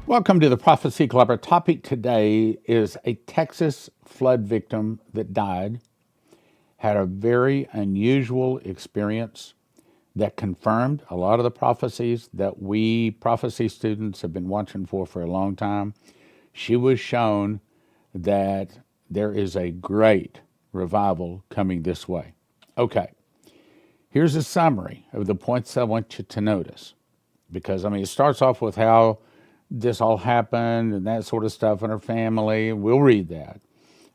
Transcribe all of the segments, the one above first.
Welcome to the Prophecy Club. Our topic today is a Texas flood victim that died, had a very unusual experience that confirmed a lot of the prophecies that we prophecy students have been watching for a long time. She was shown that there is a great revival coming this way. Okay, here's a summary of the points I want you to notice. Because, it starts off with how this all happened and that sort of stuff in her family. We'll read that.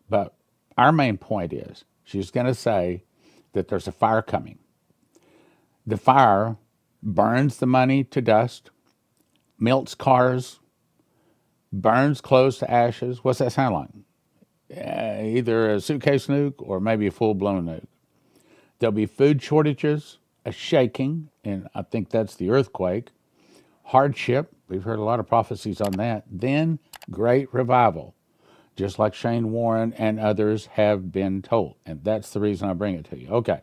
But our main point is she's going to say that there's a fire coming. The fire burns the money to dust, melts cars, burns clothes to ashes. What's that sound like? Either a suitcase nuke or maybe a full blown nuke. There'll be food shortages, a shaking, and I think that's the earthquake, hardship. We've heard a lot of prophecies on that. Then great revival, just like Shane Warren and others have been told. And that's the reason I bring it to you. Okay,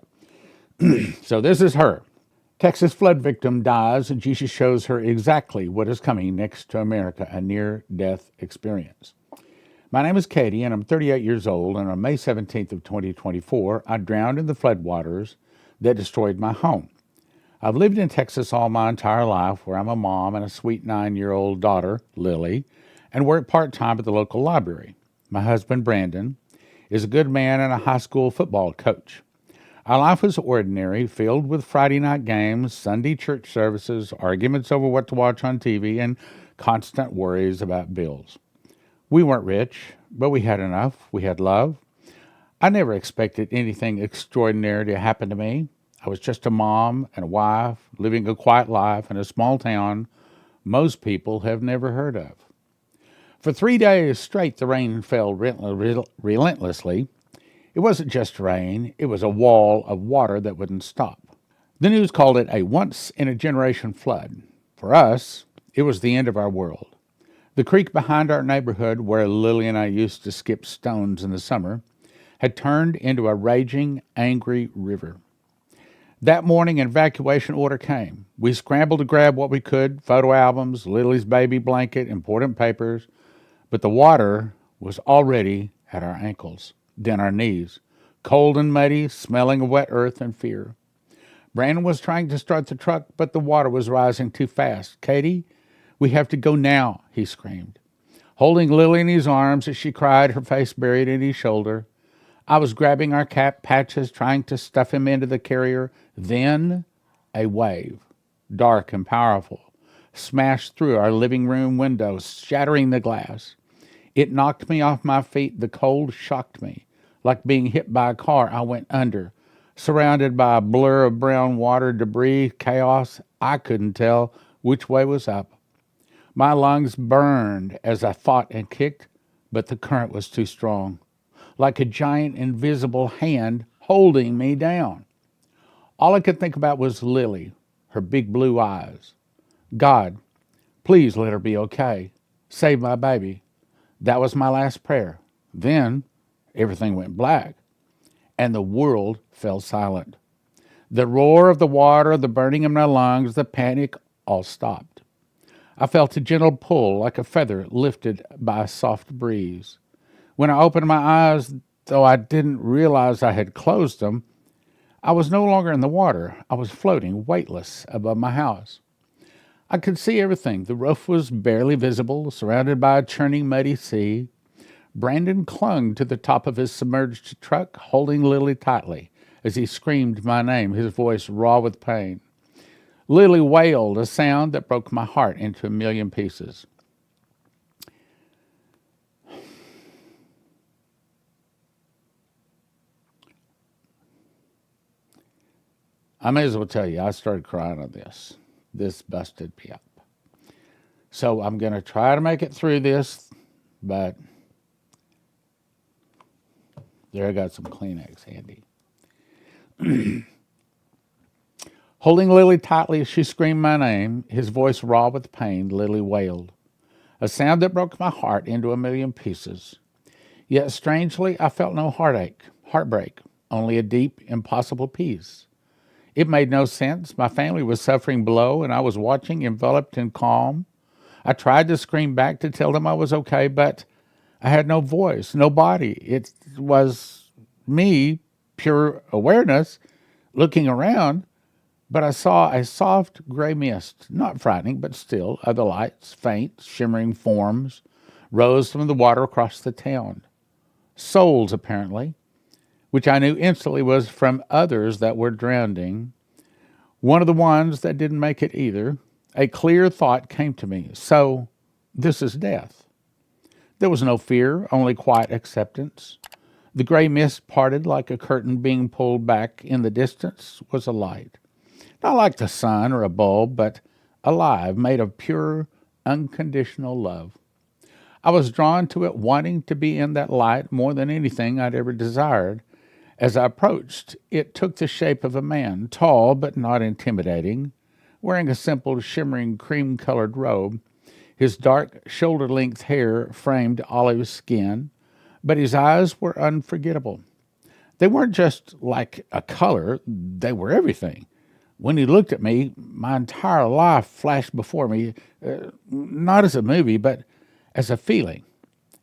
so this is her. Texas flood victim dies, and Jesus shows her exactly what is coming next to America, a near-death experience. My name is Katie, and I'm 38 years old, and on May 17th of 2024, I drowned in the floodwaters that destroyed my home. I've lived in Texas all my entire life, where I'm a mom and a sweet 9-year-old daughter, Lily, and work part-time at the local library. My husband, Brandon, is a good man and a high school football coach. Our life was ordinary, filled with Friday night games, Sunday church services, arguments over what to watch on TV, and constant worries about bills. We weren't rich, but we had enough. We had love. I never expected anything extraordinary to happen to me. I was just a mom and a wife, living a quiet life in a small town most people have never heard of. For 3 days straight, the rain fell relentlessly. It wasn't just rain, it was a wall of water that wouldn't stop. The news called it a once-in-a-generation flood. For us, it was the end of our world. The creek behind our neighborhood, where Lily and I used to skip stones in the summer, had turned into a raging, angry river. That morning, an evacuation order came. We scrambled to grab what we could, photo albums, Lily's baby blanket, important papers, but the water was already at our ankles, then our knees, cold and muddy, smelling of wet earth and fear. Brandon was trying to start the truck, but the water was rising too fast. Katie, we have to go now, he screamed, holding Lily in his arms as she cried, her face buried in his shoulder. I was grabbing our cap patches, trying to stuff him into the carrier. Then a wave, dark and powerful, smashed through our living room window, shattering the glass. It knocked me off my feet. The cold shocked me. Like being hit by a car, I went under, surrounded by a blur of brown water, debris, chaos. I couldn't tell which way was up. My lungs burned as I fought and kicked, but the current was too strong, like a giant invisible hand holding me down. All I could think about was Lily, her big blue eyes. God, please let her be okay. Save my baby. That was my last prayer. Then everything went black, and the world fell silent. The roar of the water, the burning in my lungs, the panic all stopped. I felt a gentle pull, like a feather lifted by a soft breeze. When I opened my eyes, though I didn't realize I had closed them, I was no longer in the water. I was floating, weightless, above my house. I could see everything. The roof was barely visible, surrounded by a churning, muddy sea. Brandon clung to the top of his submerged truck, holding Lily tightly as he screamed my name, his voice raw with pain. Lily wailed, a sound that broke my heart into a million pieces. I may as well tell you, I started crying on this. This busted me up. So I'm going to try to make it through this, but there I got some Kleenex handy. Holding Lily tightly as she screamed my name, his voice raw with pain, Lily wailed, a sound that broke my heart into a million pieces. Yet strangely, I felt no heartbreak, only a deep, impossible peace. It made no sense. My family was suffering below, and I was watching, enveloped in calm. I tried to scream back to tell them I was okay, but I had no voice, no body. It was me, pure awareness, looking around, but I saw a soft gray mist, not frightening, but still, other lights, faint, shimmering forms, rose from the water across the town. Souls, apparently, which I knew instantly was from others that were drowning. One of the ones that didn't make it either. A clear thought came to me. So, this is death. There was no fear, only quiet acceptance. The gray mist parted like a curtain being pulled back. In the distance was a light. Not like the sun or a bulb, but alive, made of pure, unconditional love. I was drawn to it, wanting to be in that light more than anything I'd ever desired. As I approached, it took the shape of a man, tall but not intimidating, wearing a simple, shimmering, cream-colored robe. His dark, shoulder-length hair framed olive skin, but his eyes were unforgettable. They weren't just like a color, they were everything. When he looked at me, my entire life flashed before me, not as a movie, but as a feeling.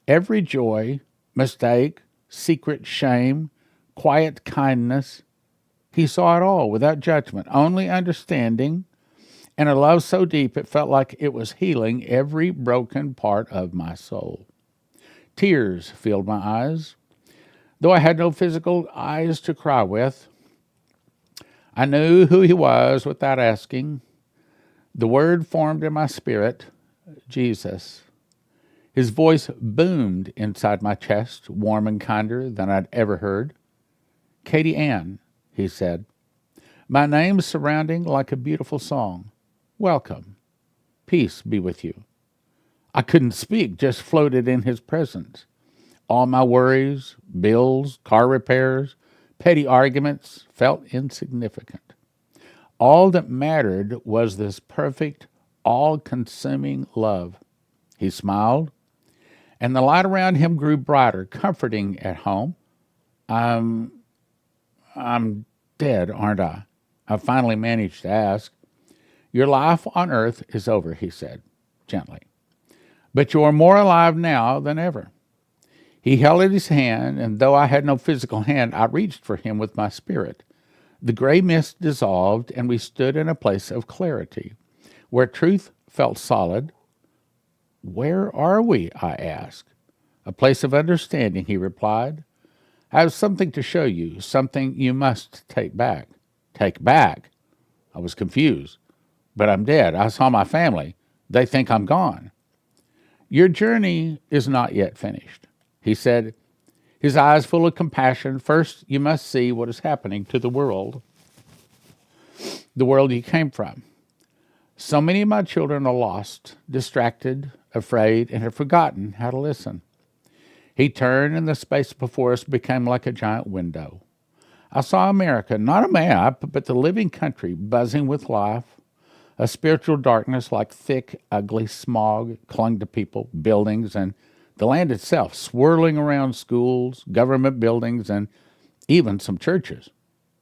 Every joy, mistake, secret shame, quiet kindness, he saw it all without judgment, only understanding, and a love so deep it felt like it was healing every broken part of my soul. Tears filled my eyes. Though I had no physical eyes to cry with, I knew who he was without asking. The word formed in my spirit, Jesus. His voice boomed inside my chest, warm and kinder than I'd ever heard. Katie Ann, he said, my name surrounding like a beautiful song. Welcome. Peace be with you. I couldn't speak, just floated in his presence. All my worries, bills, car repairs, petty arguments felt insignificant. All that mattered was this perfect, all-consuming love. He smiled, and the light around him grew brighter, comforting at home. I'm dead, aren't I? I finally managed to ask. Your life on earth is over, he said, gently. But you are more alive now than ever. He held out his hand, and though I had no physical hand, I reached for him with my spirit. The gray mist dissolved, and we stood in a place of clarity, where truth felt solid. Where are we? I asked. A place of understanding, he replied. I have something to show you, something you must take back. Take back? I was confused. But I'm dead. I saw my family. They think I'm gone. Your journey is not yet finished, he said, his eyes full of compassion. First, you must see what is happening to the world you came from. So many of my children are lost, distracted, afraid, and have forgotten how to listen. He turned, and the space before us became like a giant window. I saw America, not a map, but the living country buzzing with life. A spiritual darkness like thick, ugly smog clung to people, buildings, and the land itself, swirling around schools, government buildings, and even some churches.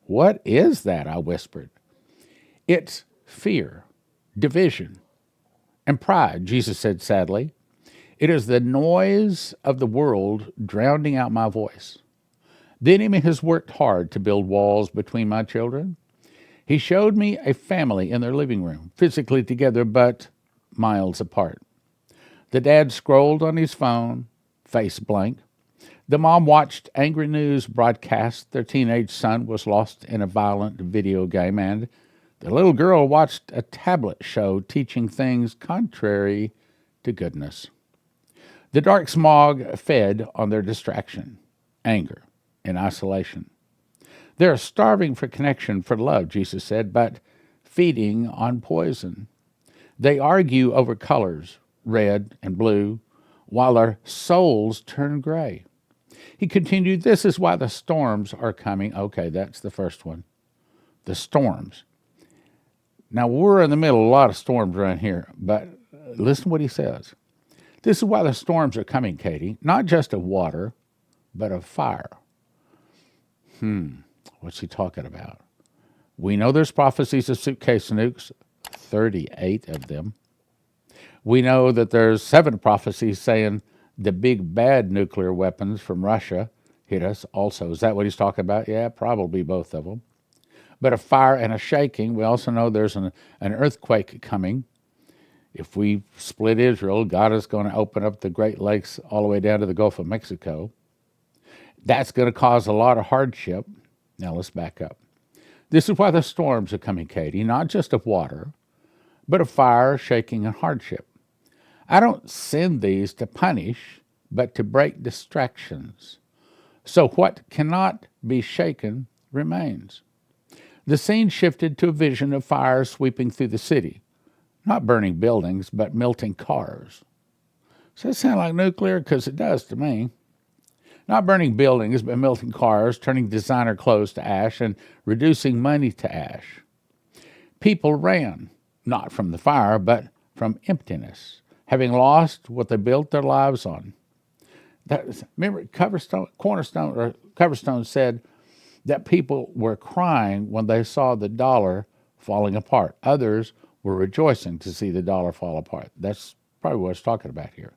What is that? I whispered. It's fear, division, and pride, Jesus said sadly. It is the noise of the world drowning out my voice. The enemy has worked hard to build walls between my children. He showed me a family in their living room, physically together but miles apart. The dad scrolled on his phone, face blank. The mom watched angry news broadcasts. Their teenage son was lost in a violent video game, and the little girl watched a tablet show teaching things contrary to goodness. The dark smog fed on their distraction, anger, and isolation. They're starving for connection, for love, Jesus said, but feeding on poison. They argue over colors, red and blue, while their souls turn gray. He continued, this is why the storms are coming. Okay, that's the first one. The storms. Now, we're in the middle of a lot of storms around here, but listen to what he says. This is why the storms are coming, Katie, not just of water, but of fire. What's he talking about? We know there's prophecies of suitcase nukes, 38 of them. We know that there's 7 prophecies saying the big bad nuclear weapons from Russia hit us also. Is that what he's talking about? Yeah, probably both of them. But a fire and a shaking. We also know there's an earthquake coming. If we split Israel, God is going to open up the Great Lakes all the way down to the Gulf of Mexico. That's going to cause a lot of hardship. Now let's back up. This is why the storms are coming, Katie, not just of water, but of fire, shaking, and hardship. I don't send these to punish, but to break distractions. So what cannot be shaken remains. The scene shifted to a vision of fire sweeping through the city, not burning buildings, but melting cars. Does that sound like nuclear? Because it does to me. Not burning buildings, but melting cars, turning designer clothes to ash, and reducing money to ash. People ran, not from the fire, but from emptiness, having lost what they built their lives on. Remember, Coverstone said that people were crying when they saw the dollar falling apart. Others were rejoicing to see the dollar fall apart. That's probably what it's talking about here.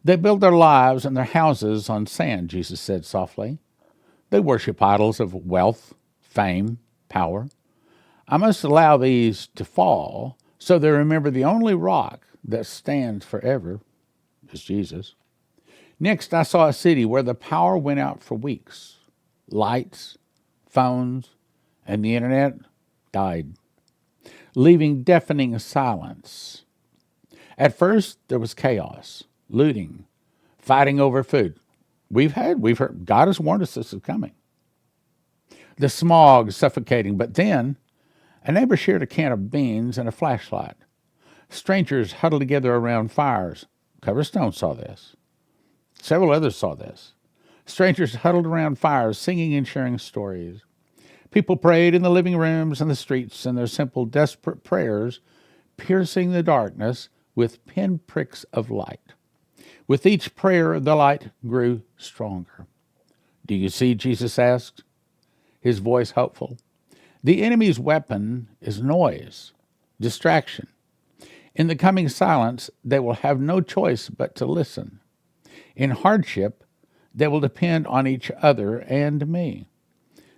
They build their lives and their houses on sand, Jesus said softly. They worship idols of wealth, fame, power. I must allow these to fall so they remember the only rock that stands forever is Jesus. Next, I saw a city where the power went out for weeks. Lights, phones, and the internet died, leaving deafening silence. At first, there was chaos, looting, fighting over food. We've heard, God has warned us this is coming. The smog suffocating, but then a neighbor shared a can of beans and a flashlight. Strangers huddled together around fires. Coverstone saw this. Several others saw this. Strangers huddled around fires, singing and sharing stories. People prayed in the living rooms and the streets, and their simple, desperate prayers piercing the darkness with pinpricks of light. With each prayer, the light grew stronger. Do you see, Jesus asked, his voice hopeful. The enemy's weapon is noise, distraction. In the coming silence, they will have no choice but to listen. In hardship, they will depend on each other and me.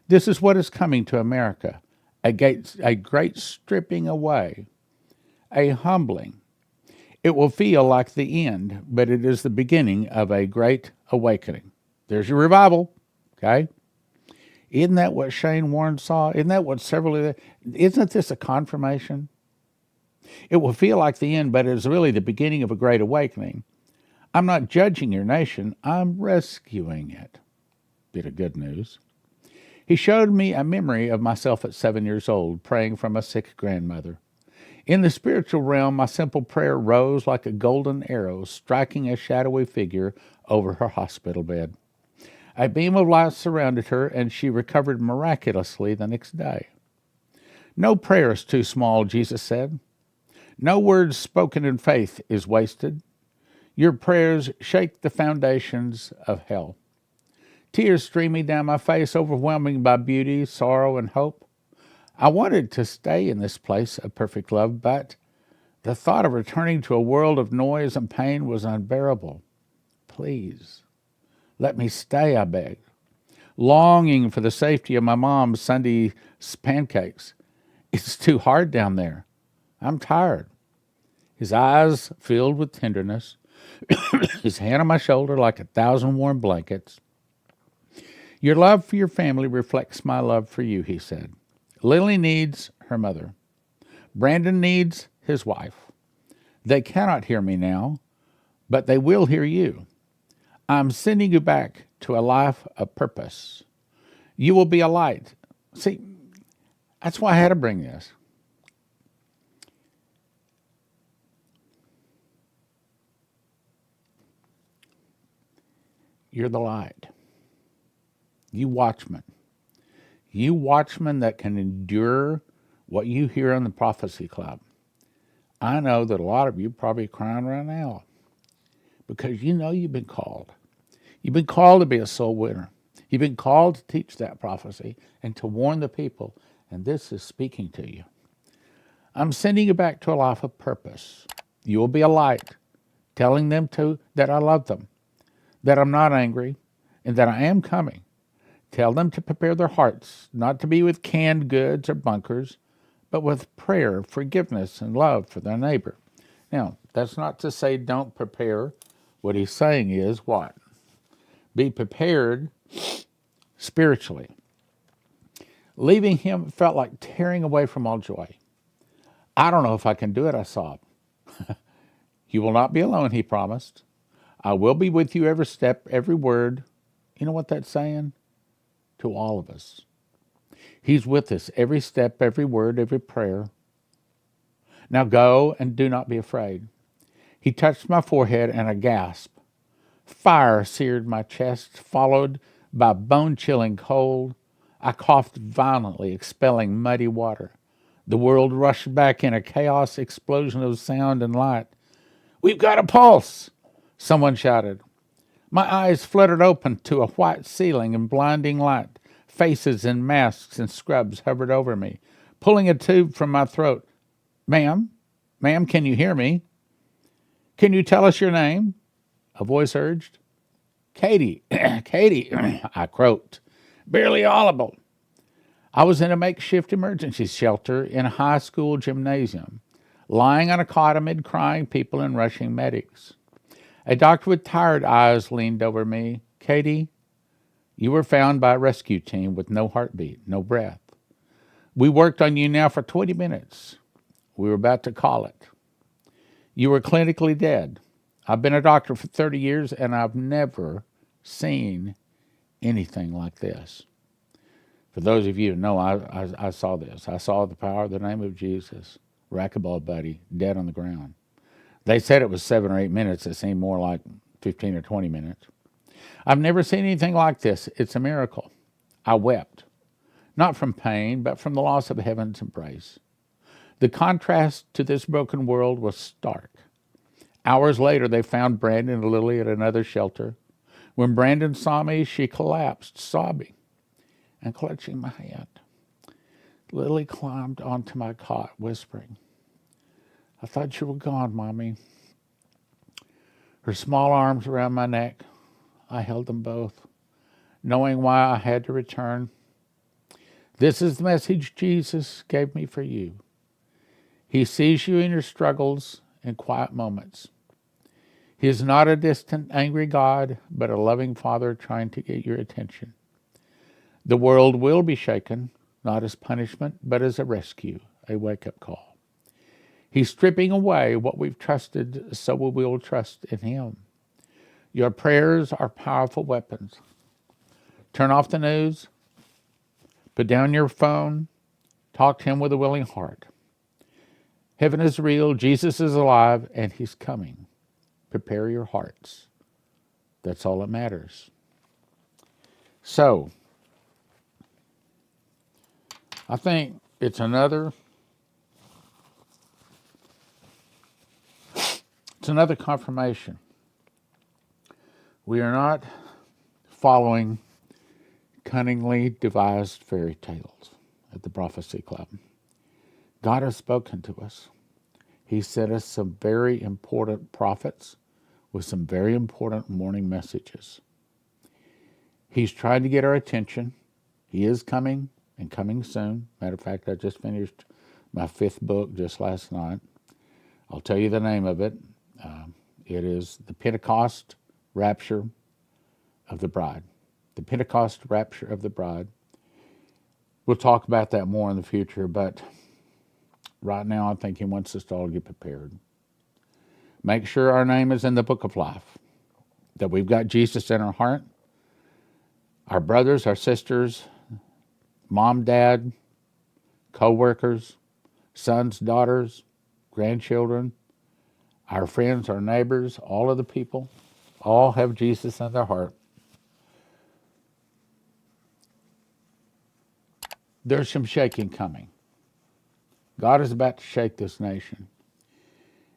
This is what is coming to America, a great stripping away, a humbling. It will feel like the end, but it is the beginning of a great awakening. There's your revival, okay? Isn't that what Shane Warren saw? Isn't that what isn't this a confirmation? It will feel like the end, but it is really the beginning of a great awakening. I'm not judging your nation, I'm rescuing it. Bit of good news. He showed me a memory of myself at 7 years old, praying for my sick grandmother. In the spiritual realm, my simple prayer rose like a golden arrow, striking a shadowy figure over her hospital bed. A beam of light surrounded her, and she recovered miraculously the next day. No prayer is too small, Jesus said. No word spoken in faith is wasted. Your prayers shake the foundations of hell. Tears streaming down my face, overwhelming by beauty, sorrow, and hope. I wanted to stay in this place of perfect love, but the thought of returning to a world of noise and pain was unbearable. Please, let me stay, I begged, longing for the safety of my mom's Sunday pancakes. It's too hard down there. I'm tired. His eyes filled with tenderness, his hand on my shoulder like 1,000 warm blankets. Your love for your family reflects my love for you, he said. Lily needs her mother. Brandon needs his wife. They cannot hear me now, but they will hear you. I'm sending you back to a life of purpose. You will be a light. See, that's why I had to bring this. You're the light. You watchmen. You watchmen that can endure what you hear on the Prophecy Club. I know that a lot of you are probably crying right now because you know you've been called. You've been called to be a soul winner. You've been called to teach that prophecy and to warn the people, and this is speaking to you. I'm sending you back to a life of purpose. You will be a light, telling them that I love them, that I'm not angry, and that I am coming. Tell them to prepare their hearts, not to be with canned goods or bunkers, but with prayer, forgiveness, and love for their neighbor. Now, that's not to say don't prepare. What he's saying is what? Be prepared spiritually. Leaving him felt like tearing away from all joy. I don't know if I can do it, I sobbed. You will not be alone, he promised. I will be with you every step, every word. You know what that's saying? To all of us. He's with us every step, every word, every prayer. Now go and do not be afraid. He touched my forehead and I gasped. Fire seared my chest, followed by bone-chilling cold. I coughed violently, expelling muddy water. The world rushed back in a chaos explosion of sound and light. We've got a pulse, someone shouted. My eyes fluttered open to a white ceiling and blinding light. Faces in masks and scrubs hovered over me, pulling a tube from my throat. Ma'am, can you hear me? Can you tell us your name? A voice urged. Katie, Katie, I croaked, barely audible. I was in a makeshift emergency shelter in a high school gymnasium, lying on a cot amid crying people and rushing medics. A doctor with tired eyes leaned over me. Katie, you were found by a rescue team with no heartbeat, no breath. We worked on you now for 20 minutes. We were about to call it. You were clinically dead. I've been a doctor for 30 years, and I've never seen anything like this. For those of you who know, I saw this. I saw the power of the name of Jesus. Racquetball buddy, dead on the ground. They said it was 7 or 8 minutes. It seemed more like 15 or 20 minutes. I've never seen anything like this. It's a miracle. I wept, not from pain, but from the loss of heaven's embrace. The contrast to this broken world was stark. Hours later, they found Brandon and Lily at another shelter. When Brandon saw me, she collapsed, sobbing and clutching my hand. Lily climbed onto my cot, whispering, I thought you were gone, Mommy. Her small arms around my neck, I held them both, knowing why I had to return. This is the message Jesus gave me for you. He sees you in your struggles and quiet moments. He is not a distant, angry God, but a loving Father trying to get your attention. The world will be shaken, not as punishment, but as a rescue, a wake-up call. He's stripping away what we've trusted so we will trust in him. Your prayers are powerful weapons. Turn off the news, put down your phone, talk to him with a willing heart. Heaven is real, Jesus is alive, and he's coming. Prepare your hearts. That's all that matters. So, I think it's another confirmation. We are not following cunningly devised fairy tales at the Prophecy Club. God has spoken to us. He sent us some very important prophets with some very important warning messages. He's trying to get our attention. He is coming and coming soon. Matter of fact, I just finished my 5th book just last night. I'll tell you the name of it. It is The Pentecost Rapture of the Bride. The Pentecost Rapture of the Bride. We'll talk about that more in the future, but right now I think he wants us to all get prepared. Make sure our name is in the book of life, that we've got Jesus in our heart. Our brothers, our sisters, mom, dad, co-workers, sons, daughters, grandchildren, our friends, our neighbors, all of the people, all have Jesus in their heart. There's some shaking coming. God is about to shake this nation.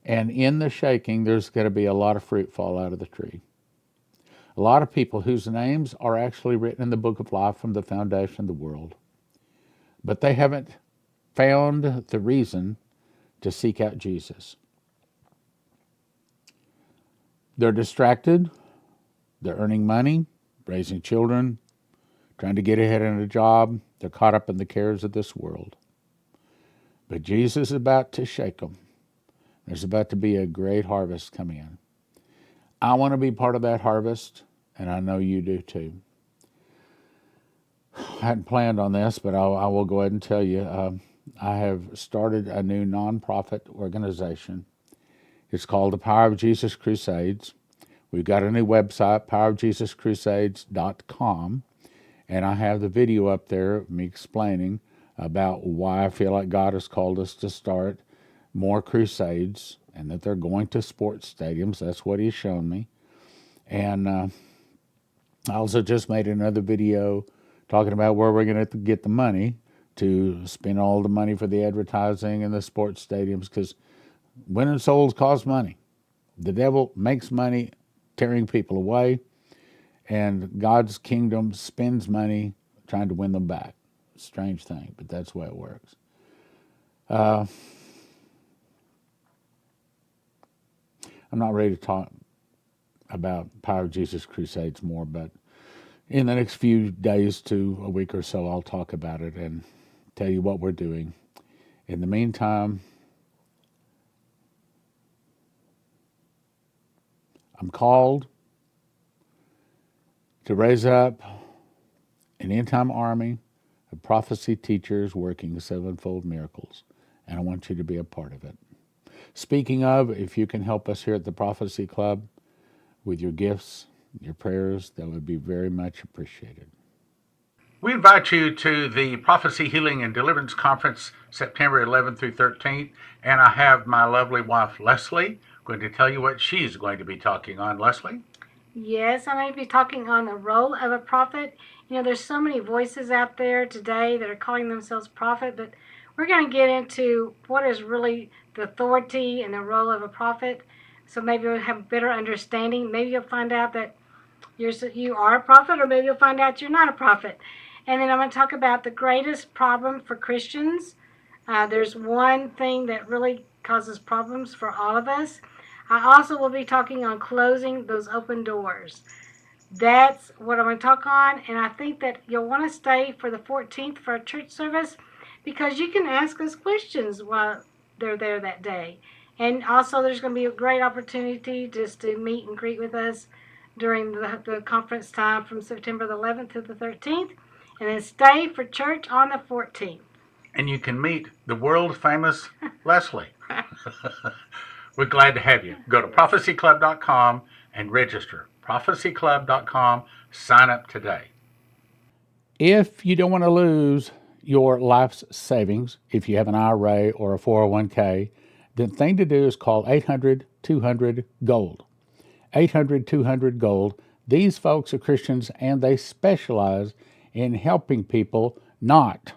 And in the shaking, there's going to be a lot of fruit fall out of the tree. A lot of people whose names are actually written in the book of life from the foundation of the world. But they haven't found the reason to seek out Jesus. They're distracted. They're earning money, raising children, trying to get ahead in a job. They're caught up in the cares of this world. But Jesus is about to shake them. There's about to be a great harvest coming in. I want to be part of that harvest, and I know you do too. I hadn't planned on this, but I will go ahead and tell you. I have started a new nonprofit organization. It's called the Power of Jesus Crusades. We've got a new website, powerofjesuscrusades.com, and I have the video up there of me explaining about why I feel like God has called us to start more crusades and that they're going to sports stadiums. That's what He's shown me. And I also just made another video talking about where we're going to get the money to spend all the money for the advertising and the sports stadiums, because winning souls costs money. The devil makes money tearing people away, and God's kingdom spends money trying to win them back. Strange thing, but that's the way it works. I'm not ready to talk about Power of Jesus Crusades more, but in the next few days to a week or so, I'll talk about it and tell you what we're doing. In the meantime, I'm called to raise up an end-time army of prophecy teachers working sevenfold miracles, and I want you to be a part of it. Speaking of, if you can help us here at the Prophecy Club with your gifts, your prayers, that would be very much appreciated. We invite you to the Prophecy, Healing, and Deliverance Conference, September 11th through 13th, and I have my lovely wife, Leslie, going to tell you what she's going to be talking on. Leslie? Yes, I'm going to be talking on the role of a prophet. You know, there's so many voices out there today that are calling themselves prophet, but we're going to get into what is really the authority and the role of a prophet. So maybe we'll have a better understanding. Maybe you'll find out that you are a prophet, or maybe you'll find out you're not a prophet. And then I'm going to talk about the greatest problem for Christians. There's one thing that really causes problems for all of us. I also will be talking on closing those open doors. That's what I'm going to talk on, and I think that you'll want to stay for the 14th for a church service, because you can ask us questions while they're there that day. And also there's going to be a great opportunity just to meet and greet with us during the conference time from September the 11th to the 13th, and then stay for church on the 14th. And you can meet the world famous Leslie. We're glad to have you. Go to prophecyclub.com and register. prophecyclub.com. Sign up today. If you don't want to lose your life's savings, if you have an IRA or a 401k, the thing to do is call 800-200-GOLD. 800-200-GOLD. These folks are Christians, and they specialize in helping people not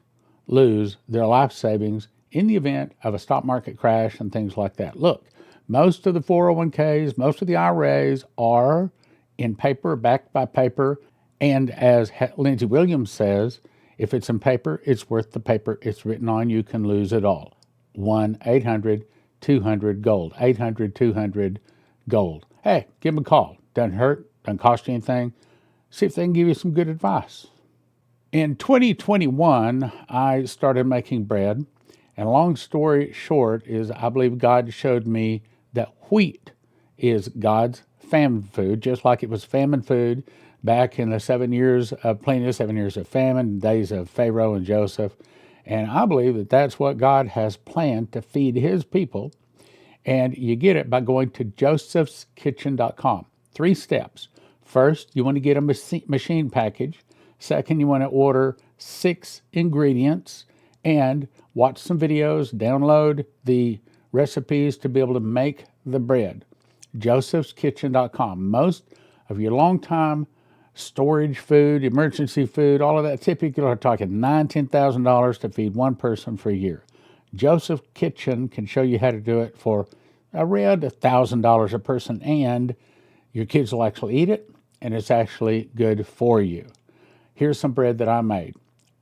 lose their life savings in the event of a stock market crash and things like that. Look, most of the 401ks, most of the IRAs are in paper, backed by paper, and as Lindsey Williams says, if it's in paper, it's worth the paper it's written on. You can lose it all. 1-800-200-GOLD. 800-200-GOLD. Hey, give them a call. Doesn't hurt, doesn't cost you anything. See if they can give you some good advice. In 2021, I started making bread, and long story short is I believe God showed me that wheat is God's famine food, just like it was famine food back in the 7 years of plenty, 7 years of famine, days of Pharaoh and Joseph. And I believe that that's what God has planned to feed His people. And you get it by going to josephskitchen.com. 3 steps. First, you want to get a machine package. Second, you want to order 6 ingredients and watch some videos, download the recipes to be able to make the bread. josephskitchen.com. Most of your long-time storage food, emergency food, all of that, typically are talking $9,000, $10,000 to feed one person for a year. Joseph Kitchen can show you how to do it for around $1,000 a person, and your kids will actually eat it, and it's actually good for you. Here's some bread that I made.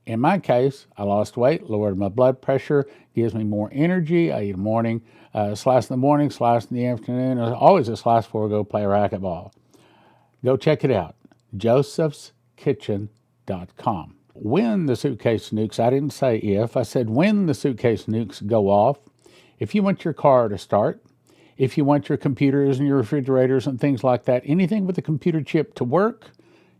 In my case, I lost weight, lowered my blood pressure, gives me more energy. I eat a morning, slice in the morning, slice in the afternoon, always a slice before I go play racquetball. Go check it out, josephskitchen.com. When the suitcase nukes, I didn't say if, I said when the suitcase nukes go off, if you want your car to start, if you want your computers and your refrigerators and things like that, anything with a computer chip to work,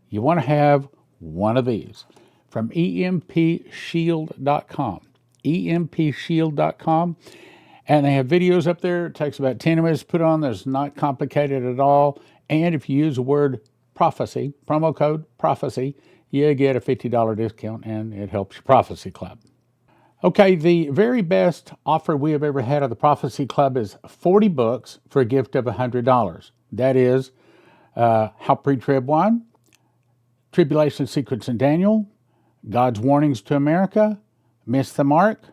you want to have one of these from EMPShield.com. EMPShield.com. And they have videos up there. It takes about 10 minutes to put on. It's not complicated at all. And if you use the word prophecy, promo code prophecy, you get a $50 discount, and it helps your Prophecy Club. Okay, the very best offer we have ever had of the Prophecy Club is 40 books for a gift of $100. That is How Pre-Trib Won, Tribulation Secrets in Daniel, God's Warnings to America, Miss the Mark,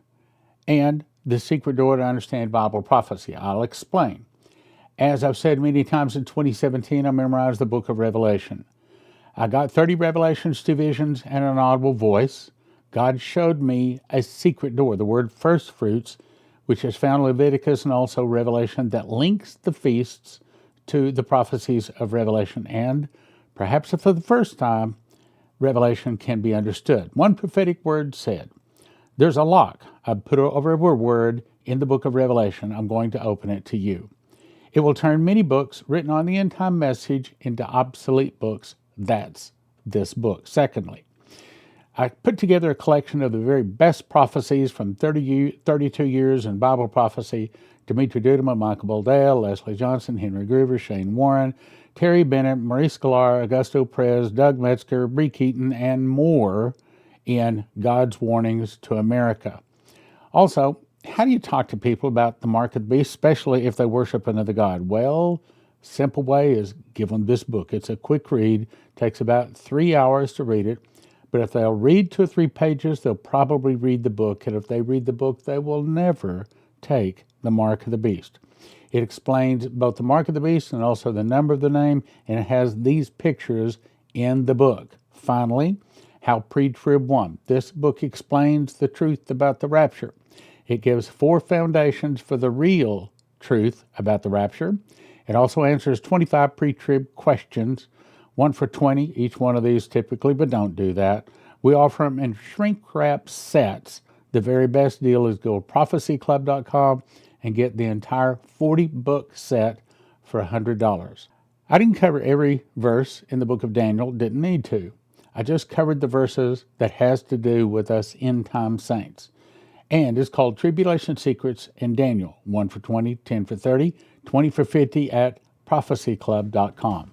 and The Secret Door to Understand Bible Prophecy. I'll explain. As I've said many times, in 2017, I memorized the book of Revelation. I got 30 revelations, 2 visions, and an audible voice. God showed me a secret door, the word first fruits, which is found in Leviticus and also Revelation, that links the feasts to the prophecies of Revelation. And perhaps for the first time, Revelation can be understood. One prophetic word said, there's a lock. I put over a word in the book of Revelation. I'm going to open it to you. It will turn many books written on the end time message into obsolete books. That's this book. Secondly, I put together a collection of the very best prophecies from 32 years in Bible prophecy: Dimitri Duduman, Michael Boldale, Leslie Johnson, Henry Groover, Shane Warren, Terry Bennett, Maurice Sklar, Augusto Perez, Doug Metzger, Bree Keaton, and more in God's Warnings to America. Also, how do you talk to people about the mark of the beast, especially if they worship another god? Well, simple way is give them this book. It's a quick read. Takes about 3 hours to read it. But if they'll read 2 or 3 pages, they'll probably read the book. And if they read the book, they will never take the mark of the beast. It explains both the mark of the beast and also the number of the name, and it has these pictures in the book. Finally, How Pre-Trib Won. This book explains the truth about the rapture. It gives 4 foundations for the real truth about the rapture. It also answers 25 pre-trib questions, 1 for $20, each one of these typically, but don't do that. We offer them in shrink-wrap sets. The very best deal is go to prophecyclub.com and get the entire 40-book set for $100. I didn't cover every verse in the book of Daniel, didn't need to. I just covered the verses that has to do with us end-time saints. And it's called Tribulation Secrets in Daniel, 1 for $20, 10 for $30, 20 for $50 at prophecyclub.com.